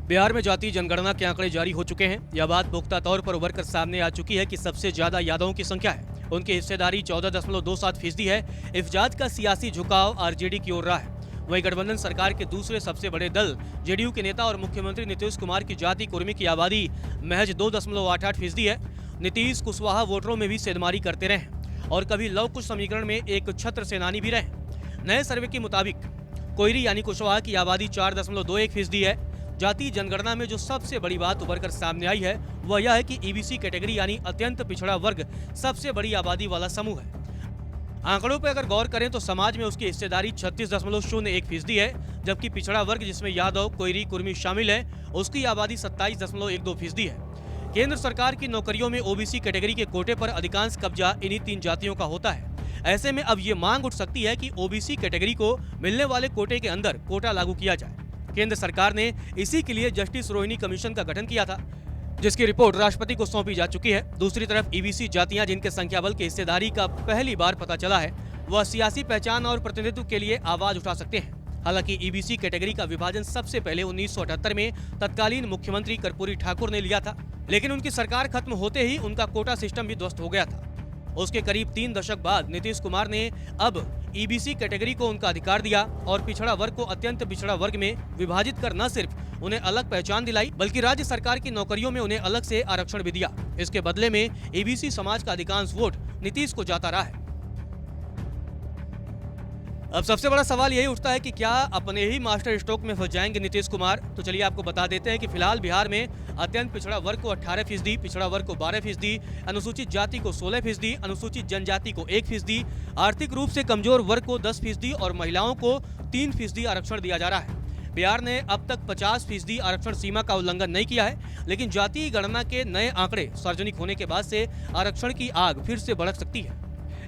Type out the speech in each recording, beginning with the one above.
बिहार में जाति जनगणना के आंकड़े जारी हो चुके हैं। यह बात पुख्ता तौर पर उभर कर सामने आ चुकी है कि सबसे ज्यादा यादवों की संख्या है। उनकी हिस्सेदारी 14.27% है। इस जात का सियासी झुकाव आरजेडी की ओर रहा है। वहीं गठबंधन सरकार के दूसरे सबसे बड़े दल जेडीयू के नेता और मुख्यमंत्री नीतीश कुमार की जाति कुर्मी की आबादी महज 2.88% है। नीतीश कुशवाहा वोटरों में भी सेंधमारी करते रहे और कभी लव कुश समीकरण में एक छत्र सेनानी भी रहे। नए सर्वे के मुताबिक कोयरी यानी कुशवाहा की आबादी 4.21% है। जाति जनगणना में जो सबसे बड़ी बात उभर कर सामने आई है वह यह है कि ईबीसी कैटेगरी यानी अत्यंत पिछड़ा वर्ग सबसे बड़ी आबादी वाला समूह है। आंकड़ों पर अगर गौर करें तो समाज में उसकी हिस्सेदारी 36.01% है, जबकि पिछड़ा वर्ग जिसमें यादव, कोयरी, कुर्मी शामिल है, उसकी आबादी 27.12% है। केंद्र सरकार की नौकरियों में ओबीसी कैटेगरी के कोटे पर अधिकांश कब्जा इन्हीं तीन जातियों का होता है। ऐसे में अब ये मांग उठ सकती है कि ओबीसी कैटेगरी को मिलने वाले कोटे के अंदर कोटा लागू किया जाए। केंद्र सरकार ने इसी के लिए जस्टिस रोहिणी कमीशन का गठन किया था, जिसकी रिपोर्ट राष्ट्रपति को सौंपी जा चुकी है। दूसरी तरफ ईबीसी जातियां जिनके संख्या बल की हिस्सेदारी का पहली बार पता चला है, वह सियासी पहचान और प्रतिनिधित्व के लिए आवाज उठा सकते हैं। हालांकि ईबीसी कैटेगरी का विभाजन सबसे पहले 1978 में तत्कालीन मुख्यमंत्री कर्पूरी ठाकुर ने लिया था, लेकिन उनकी सरकार खत्म होते ही उनका कोटा सिस्टम भी ध्वस्त हो गया था। उसके करीब 3 दशक बाद नीतीश कुमार ने अब ईबीसी कैटेगरी को उनका अधिकार दिया और पिछड़ा वर्ग को अत्यंत पिछड़ा वर्ग में विभाजित कर न सिर्फ उन्हें अलग पहचान दिलाई, बल्कि राज्य सरकार की नौकरियों में उन्हें अलग से आरक्षण भी दिया। इसके बदले में ईबीसी समाज का अधिकांश वोट नीतीश को जाता रहा है। अब सबसे बड़ा सवाल यही उठता है कि क्या अपने ही मास्टर स्ट्रोक में फंस जाएंगे नीतीश कुमार। तो चलिए आपको बता देते हैं कि फिलहाल बिहार में अत्यंत पिछड़ा वर्ग को 18%, पिछड़ा वर्ग को 12%, अनुसूचित जाति को 16%, अनुसूचित जनजाति को 1%, आर्थिक रूप से कमजोर वर्ग को 10% और महिलाओं को 3% आरक्षण दिया जा रहा है। बिहार ने अब तक 50% आरक्षण सीमा का उल्लंघन नहीं किया है, लेकिन जातीय गणना के नए आंकड़े सार्वजनिक होने के बाद से आरक्षण की आग फिर से भड़क सकती है।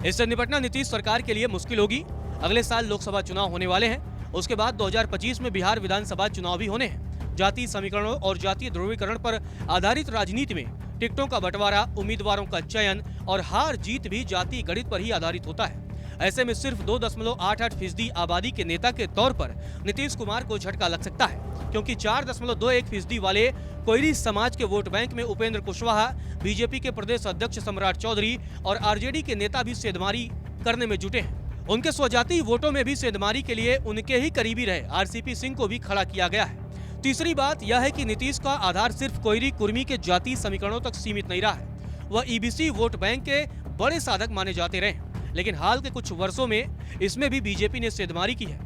इससे निपटना नीतीश सरकार के लिए मुश्किल होगी। अगले साल लोकसभा चुनाव होने वाले हैं, उसके बाद 2025 में बिहार विधानसभा चुनाव भी होने हैं। जातीय समीकरणों और जातीय ध्रुवीकरण पर आधारित राजनीति में टिकटों का बंटवारा, उम्मीदवारों का चयन और हार जीत भी जातीय गणित पर ही आधारित होता है। ऐसे में सिर्फ 2.88% आबादी के नेता के तौर पर नीतीश कुमार को झटका लग सकता है, क्योंकि 4.21% वाले कोयरी समाज के वोट बैंक में उपेंद्र कुशवाहा, बीजेपी के प्रदेश अध्यक्ष सम्राट चौधरी और आरजेडी के नेता भी सेंधमारी करने में जुटे हैं। उनके स्वजातीय वोटों में भी सेंधमारी के लिए उनके ही करीबी रहे आरसीपी सिंह को भी खड़ा किया गया है। तीसरी बात यह है कि नीतीश का आधार सिर्फ कोयरी कुर्मी के जातीय समीकरणों तक सीमित नहीं रहा है। वह ईबीसी वोट बैंक के बड़े साधक माने जाते रहे, लेकिन हाल के कुछ वर्षों में इसमें भी बीजेपी ने सेंधमारी की है।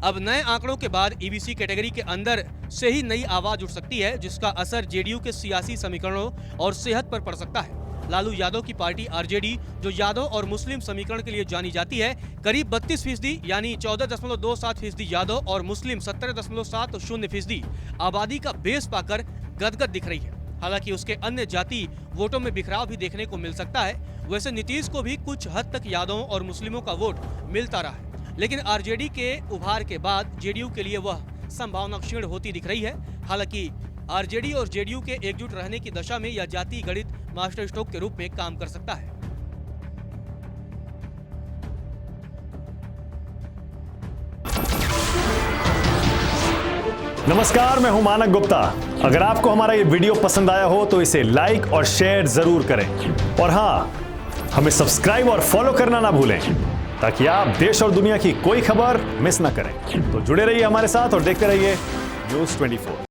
अब नए आंकड़ों के बाद ईबीसी कैटेगरी के अंदर से ही नई आवाज उठ सकती है, जिसका असर जेडीयू के सियासी समीकरणों और सेहत पर पड़ सकता है। लालू यादव की पार्टी आरजेडी, जो यादव और मुस्लिम समीकरण के लिए जानी जाती है, करीब 32% यानी 14.27% यादव और मुस्लिम 17.70% आबादी का बेस पाकर गदगद दिख रही है। हालांकि उसके अन्य जाति वोटों में बिखराव भी देखने को मिल सकता है। वैसे नीतीश को भी कुछ हद तक यादवों और मुस्लिमों का वोट मिलता रहा है, लेकिन आरजेडी के उभार के बाद जेडीयू के लिए वह संभावना क्षीण होती दिख रही है। हालांकि आरजेडी और जेडीयू के एकजुट रहने की दशा में यह जातीय गणित मास्टर स्ट्रोक के रूप में काम कर सकता है। नमस्कार, मैं हूं मानक गुप्ता। अगर आपको हमारा ये वीडियो पसंद आया हो तो इसे लाइक और शेयर जरूर करें, और हाँ, हमें सब्सक्राइब और फॉलो करना ना भूलें, ताकि आप देश और दुनिया की कोई खबर मिस ना करें। तो जुड़े रहिए हमारे साथ और देखते रहिए News 24।